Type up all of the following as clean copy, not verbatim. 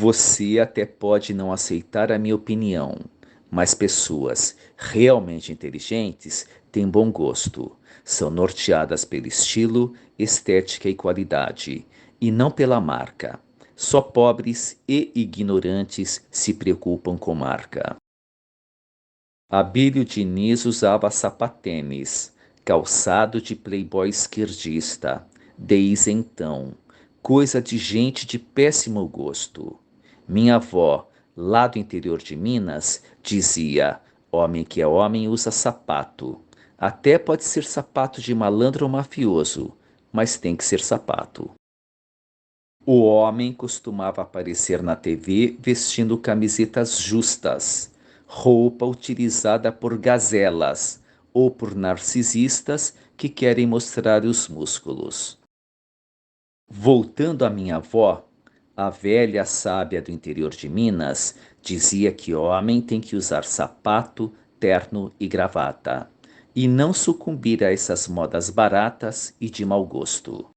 Você até pode não aceitar a minha opinião, mas pessoas realmente inteligentes têm bom gosto. São norteadas pelo estilo, estética e qualidade, e não pela marca. Só pobres e ignorantes se preocupam com marca. Abílio Diniz usava sapatênis, calçado de playboy esquerdista, desde então, coisa de gente de péssimo gosto. Minha avó, lá do interior de Minas, dizia: homem que é homem usa sapato. Até pode ser sapato de malandro ou mafioso, mas tem que ser sapato. O homem costumava aparecer na TV vestindo camisetas justas, roupa utilizada por gazelas ou por narcisistas que querem mostrar os músculos. Voltando à minha avó, a velha sábia do interior de Minas dizia que homem tem que usar sapato, terno e gravata, e não sucumbir a essas modas baratas e de mau gosto.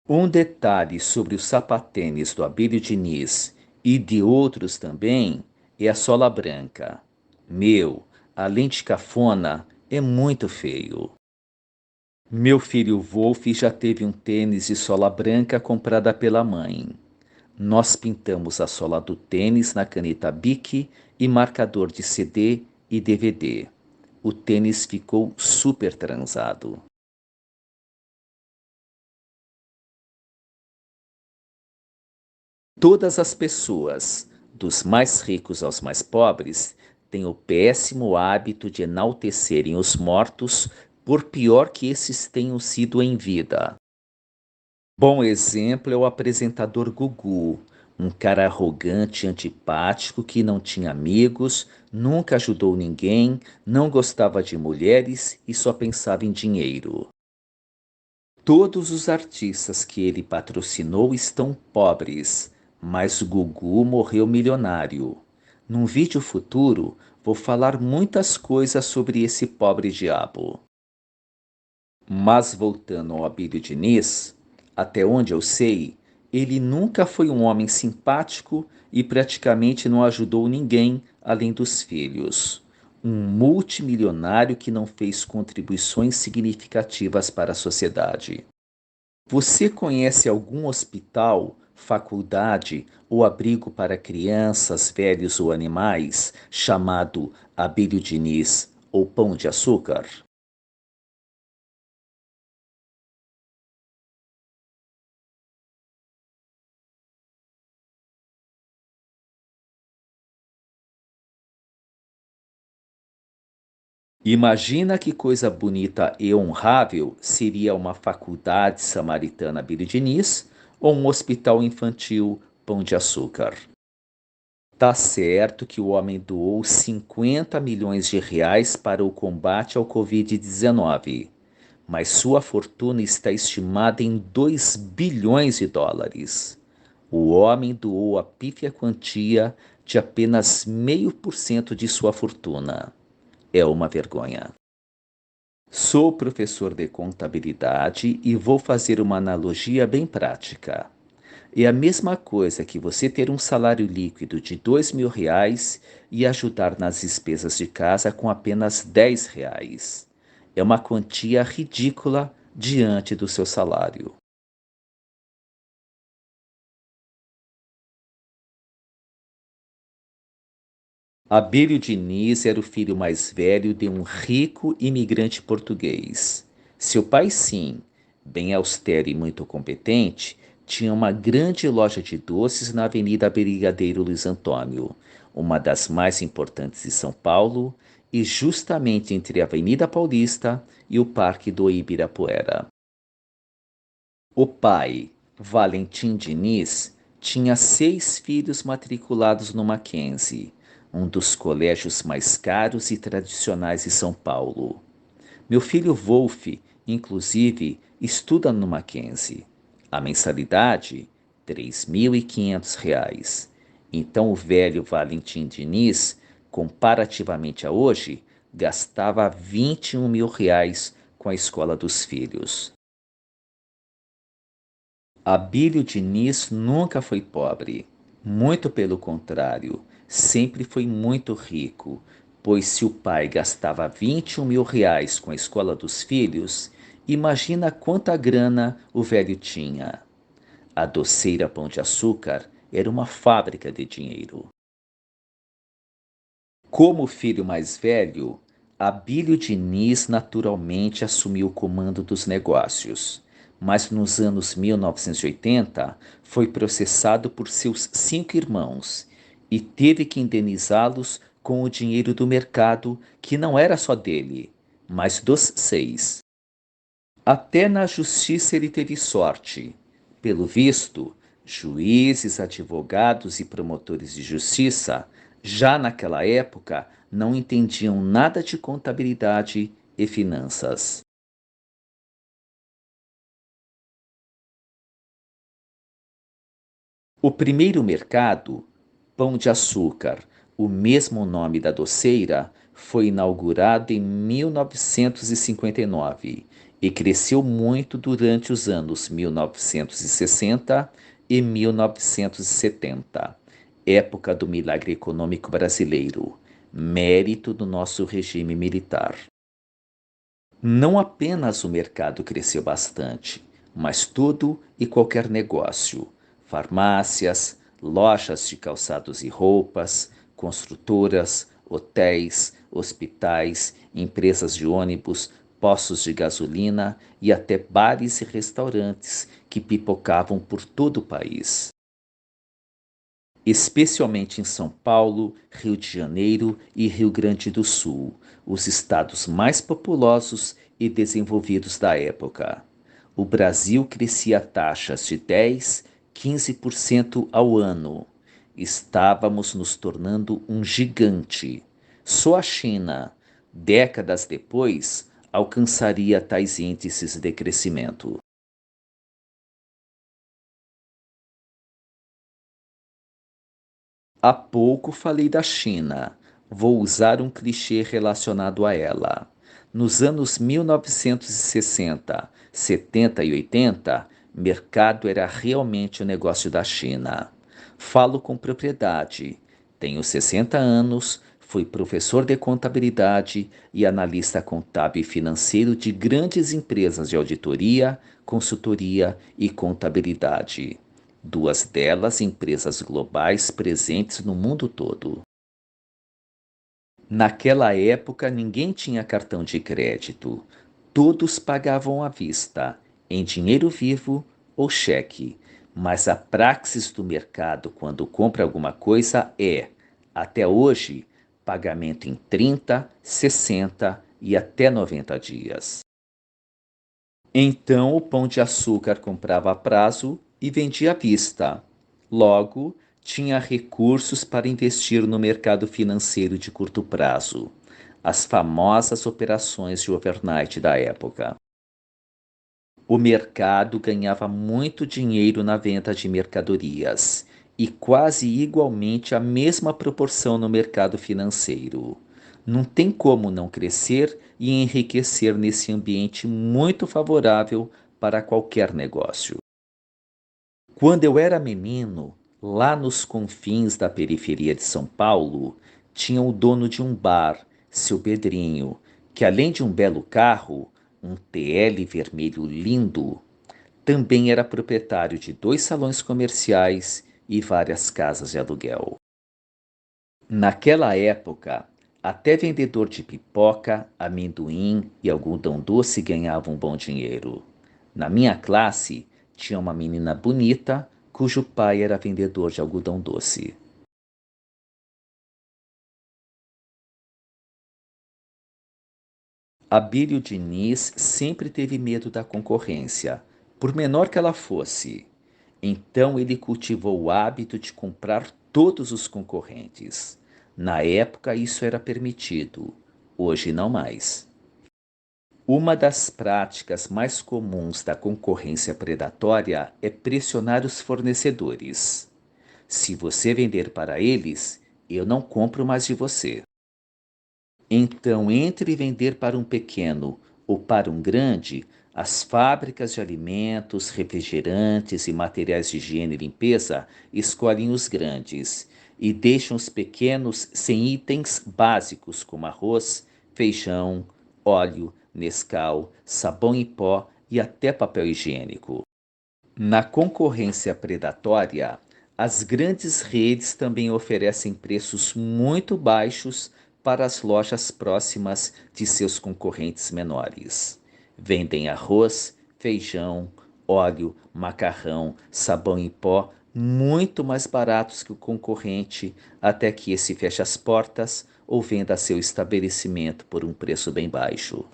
Um detalhe sobre os sapatênis do Abílio Diniz e de outros também é a sola branca. Meu, além de cafona, é muito feio. Meu filho Wolf já teve um tênis de sola branca comprada pela mãe. Nós pintamos a sola do tênis na caneta Bic e marcador de CD e DVD. O tênis ficou super transado. Todas as pessoas, dos mais ricos aos mais pobres, têm o péssimo hábito de enaltecerem os mortos, por pior que esses tenham sido em vida. Bom exemplo é o apresentador Gugu, um cara arrogante e antipático que não tinha amigos, nunca ajudou ninguém, não gostava de mulheres e só pensava em dinheiro. Todos os artistas que ele patrocinou estão pobres, mas Gugu morreu milionário. Num vídeo futuro, vou falar muitas coisas sobre esse pobre diabo. Mas voltando ao Abílio Diniz, até onde eu sei, ele nunca foi um homem simpático e praticamente não ajudou ninguém além dos filhos. Um multimilionário que não fez contribuições significativas para a sociedade. Você conhece algum hospital, faculdade ou abrigo para crianças, velhos ou animais chamado Abílio Diniz ou Pão de Açúcar? Imagina que coisa bonita e honrável seria uma faculdade samaritana Abílio Diniz ou um hospital infantil Pão de Açúcar. Tá certo que o homem doou 50 milhões de reais para o combate ao Covid-19, mas sua fortuna está estimada em 2 bilhões de dólares. O homem doou a pífia quantia de apenas 0,5% de sua fortuna. É uma vergonha. Sou professor de contabilidade e vou fazer uma analogia bem prática. É a mesma coisa que você ter um salário líquido de R$ 2.000 e ajudar nas despesas de casa com apenas R$ 10. É uma quantia ridícula diante do seu salário. Abílio Diniz era o filho mais velho de um rico imigrante português. Seu pai, sim, bem austero e muito competente, tinha uma grande loja de doces na Avenida Brigadeiro Luiz Antônio, uma das mais importantes de São Paulo, e justamente entre a Avenida Paulista e o Parque do Ibirapuera. O pai, Valentim Diniz, tinha 6 filhos matriculados no Mackenzie, um dos colégios mais caros e tradicionais de São Paulo. Meu filho Wolf, inclusive, estuda no Mackenzie. A mensalidade, R$ 3.500. Então o velho Valentim Diniz, comparativamente a hoje, gastava R$ 21.000 com a escola dos filhos. Abílio Diniz nunca foi pobre. Muito pelo contrário, sempre foi muito rico, pois se o pai gastava 21 mil reais com a escola dos filhos, imagina quanta grana o velho tinha. A doceira Pão de Açúcar era uma fábrica de dinheiro. Como filho mais velho, Abílio Diniz naturalmente assumiu o comando dos negócios, mas nos anos 1980 foi processado por seus 5 irmãos e teve que indenizá-los com o dinheiro do mercado, que não era só dele, mas dos 6. Até na justiça ele teve sorte. Pelo visto, juízes, advogados e promotores de justiça, já naquela época, não entendiam nada de contabilidade e finanças. O primeiro mercado, Pão de Açúcar, o mesmo nome da doceira, foi inaugurado em 1959 e cresceu muito durante os anos 1960 e 1970, época do milagre econômico brasileiro, mérito do nosso regime militar. Não apenas o mercado cresceu bastante, mas todo e qualquer negócio, farmácias, lojas de calçados e roupas, construtoras, hotéis, hospitais, empresas de ônibus, postos de gasolina e até bares e restaurantes que pipocavam por todo o país, especialmente em São Paulo, Rio de Janeiro e Rio Grande do Sul, os estados mais populosos e desenvolvidos da época. O Brasil crescia a taxas de 10, 15% ao ano. Estávamos nos tornando um gigante. Só a China, décadas depois, alcançaria tais índices de crescimento. Há pouco falei da China. Vou usar um clichê relacionado a ela. Nos anos 1960, 70 e 80, mercado era realmente o negócio da China. Falo com propriedade. Tenho 60 anos, fui professor de contabilidade e analista contábil e financeiro de grandes empresas de auditoria, consultoria e contabilidade. Duas delas empresas globais presentes no mundo todo. Naquela época ninguém tinha cartão de crédito. Todos pagavam à vista, em dinheiro vivo ou cheque. Mas a praxis do mercado quando compra alguma coisa é, até hoje, pagamento em 30, 60 e até 90 dias. Então o Pão de Açúcar comprava a prazo e vendia à vista. Logo, tinha recursos para investir no mercado financeiro de curto prazo, as famosas operações de overnight da época. O mercado ganhava muito dinheiro na venda de mercadorias e quase igualmente a mesma proporção no mercado financeiro. Não tem como não crescer e enriquecer nesse ambiente muito favorável para qualquer negócio. Quando eu era menino, lá nos confins da periferia de São Paulo, tinha o dono de um bar, seu Pedrinho, que além de um belo carro, um TL vermelho lindo, também era proprietário de 2 salões comerciais e várias casas de aluguel. Naquela época, até vendedor de pipoca, amendoim e algodão doce ganhava um bom dinheiro. Na minha classe, tinha uma menina bonita cujo pai era vendedor de algodão doce. Abílio Diniz sempre teve medo da concorrência, por menor que ela fosse. Então ele cultivou o hábito de comprar todos os concorrentes. Na época isso era permitido, hoje não mais. Uma das práticas mais comuns da concorrência predatória é pressionar os fornecedores. Se você vender para eles, eu não compro mais de você. Então, entre vender para um pequeno ou para um grande, As fábricas de alimentos, refrigerantes e materiais de higiene e limpeza escolhem os grandes e deixam os pequenos sem itens básicos como arroz, feijão, óleo, Nescau, sabão em pó e até papel higiênico. Na concorrência predatória, as grandes redes também oferecem preços muito baixos para as lojas próximas de seus concorrentes menores. Vendem arroz, feijão, óleo, macarrão, sabão em pó muito mais baratos que o concorrente, até que esse feche as portas ou venda seu estabelecimento por um preço bem baixo.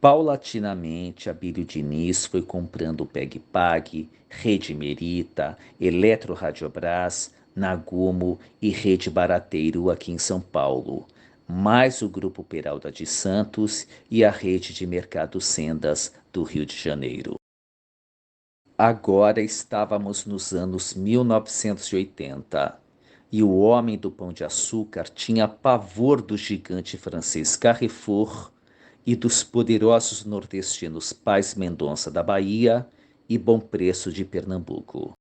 Paulatinamente, Abílio Diniz foi comprando o PegPag, Rede Merita, Eletroradiobras, Nagumo e Rede Barateiro aqui em São Paulo, mais o Grupo Peralta de Santos e a Rede de Mercado Sendas do Rio de Janeiro. Agora estávamos nos anos 1980 e o homem do Pão de Açúcar tinha pavor do gigante francês Carrefour e dos poderosos nordestinos Pais Mendonça da Bahia e Bom Preço de Pernambuco.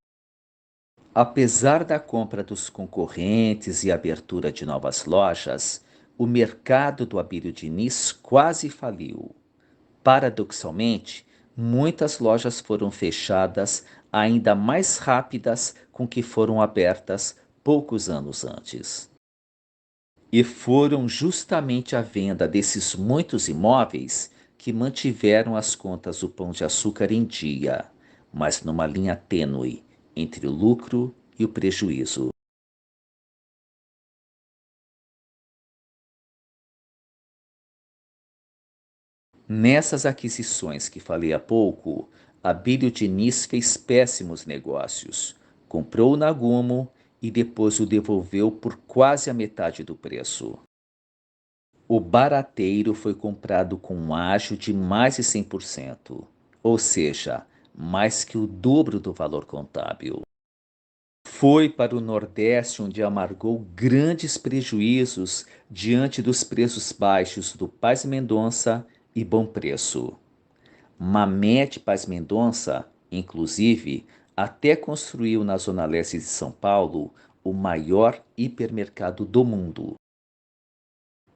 Apesar da compra dos concorrentes e abertura de novas lojas, o mercado do Abílio Diniz quase faliu. Paradoxalmente, muitas lojas foram fechadas ainda mais rápidas com que foram abertas poucos anos antes. E foram justamente a venda desses muitos imóveis que mantiveram as contas do Pão de Açúcar em dia, mas numa linha tênue entre o lucro e o prejuízo. Nessas aquisições que falei há pouco, Abílio Diniz fez péssimos negócios. Comprou o Nagumo e depois o devolveu por quase a metade do preço. O barateiro foi comprado com um ágio de mais de 100%, ou seja, mais que o dobro do valor contábil. Foi para o Nordeste onde amargou grandes prejuízos diante dos preços baixos do Paz Mendonça e Bom Preço. Mamete Paz Mendonça, inclusive, até construiu na zona leste de São Paulo o maior hipermercado do mundo.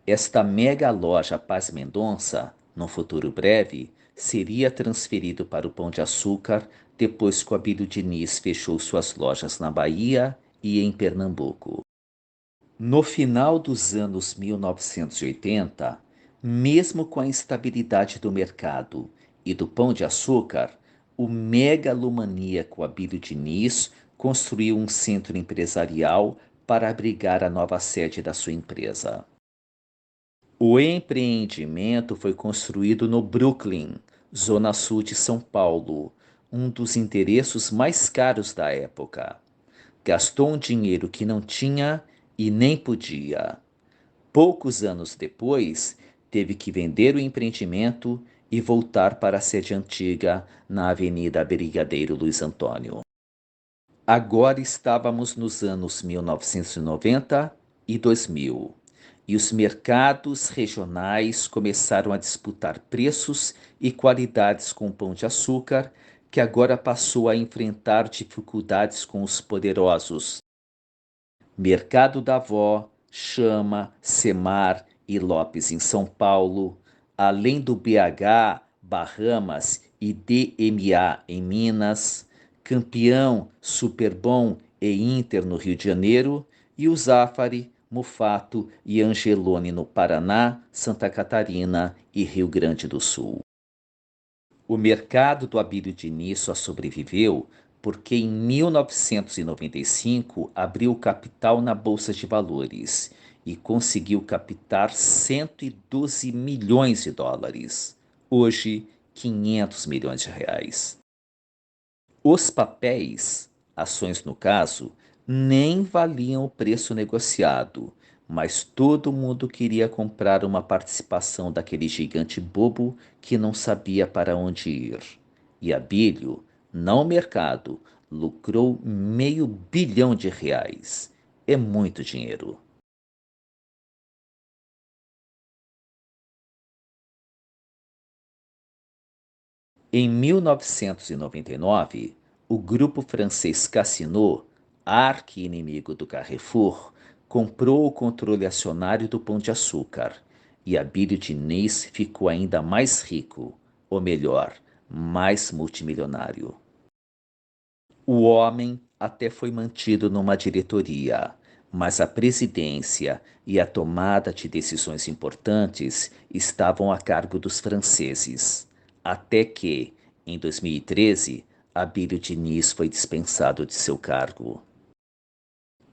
Esta mega loja Paz Mendonça, no futuro breve, seria transferido para o Pão de Açúcar depois que o Abílio Diniz fechou suas lojas na Bahia e em Pernambuco. No final dos anos 1980, mesmo com a instabilidade do mercado e do Pão de Açúcar, o megalomaníaco Abílio Diniz construiu um centro empresarial para abrigar a nova sede da sua empresa. O empreendimento foi construído no Brooklyn, zona sul de São Paulo, um dos endereços mais caros da época. Gastou um dinheiro que não tinha e nem podia. Poucos anos depois, teve que vender o empreendimento e voltar para a sede antiga na Avenida Brigadeiro Luiz Antônio. Agora estávamos nos anos 1990 e 2000, e os mercados regionais começaram a disputar preços e qualidades com o Pão de Açúcar, que agora passou a enfrentar dificuldades com os poderosos. Mercado da Vó, Chama, Semar e Lopes em São Paulo, além do BH, Bahamas e DMA em Minas, Campeão, Superbom e Inter no Rio de Janeiro e o Zafari, Mufato e Angelone no Paraná, Santa Catarina e Rio Grande do Sul. O mercado do Abílio Diniz só sobreviveu porque em 1995 abriu capital na Bolsa de Valores e conseguiu captar 112 milhões de dólares. Hoje, 500 milhões de reais. Os papéis, ações no caso, nem valiam o preço negociado, mas todo mundo queria comprar uma participação daquele gigante bobo que não sabia para onde ir. E Abílio, não o mercado, lucrou R$ 500 milhões. É muito dinheiro. Em 1999, o grupo francês Casino, arqui-inimigo do Carrefour, comprou o controle acionário do Pão de Açúcar e Abílio Diniz ficou ainda mais rico, ou melhor, mais multimilionário. O homem até foi mantido numa diretoria, mas a presidência e a tomada de decisões importantes estavam a cargo dos franceses, até que, em 2013, Abílio Diniz foi dispensado de seu cargo.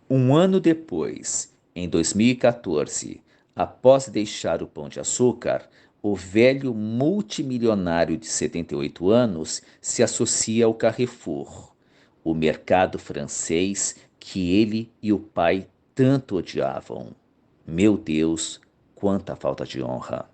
Um ano depois, em 2014, após deixar o Pão de Açúcar, o velho multimilionário de 78 anos se associa ao Carrefour, o mercado francês que ele e o pai tanto odiavam. Meu Deus, quanta falta de honra!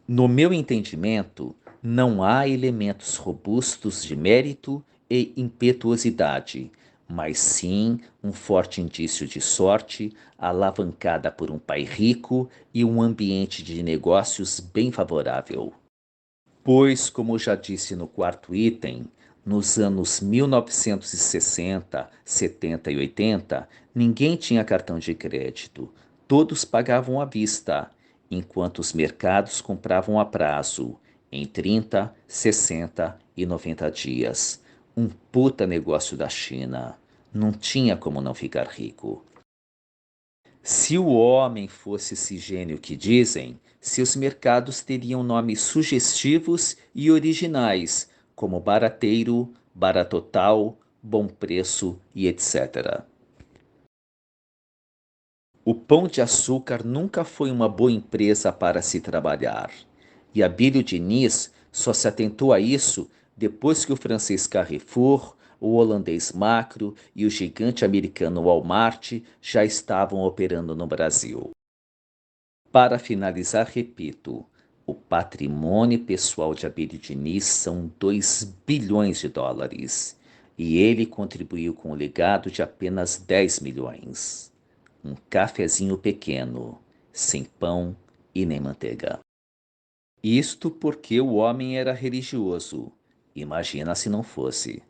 No meu entendimento, não há elementos robustos de mérito e impetuosidade, mas sim um forte indício de sorte, alavancada por um pai rico e um ambiente de negócios bem favorável. Pois, como já disse no quarto item, nos anos 1960, 70 e 80, ninguém tinha cartão de crédito. Todos pagavam à vista, enquanto os mercados compravam a prazo, em 30, 60 e 90 dias. Um puta negócio da China. Não tinha como não ficar rico. Se o homem fosse esse gênio que dizem, seus mercados teriam nomes sugestivos e originais, como Barateiro, Baratotal, Bom Preço e etc. O Pão de Açúcar nunca foi uma boa empresa para se trabalhar, e Abílio Diniz só se atentou a isso depois que o francês Carrefour, o holandês Macro e o gigante americano Walmart já estavam operando no Brasil. Para finalizar, repito, o patrimônio pessoal de Abílio Diniz são 2 bilhões de dólares e ele contribuiu com o legado de apenas 10 milhões. Um cafezinho pequeno, sem pão e nem manteiga. Isto porque o homem era religioso. Imagina se não fosse.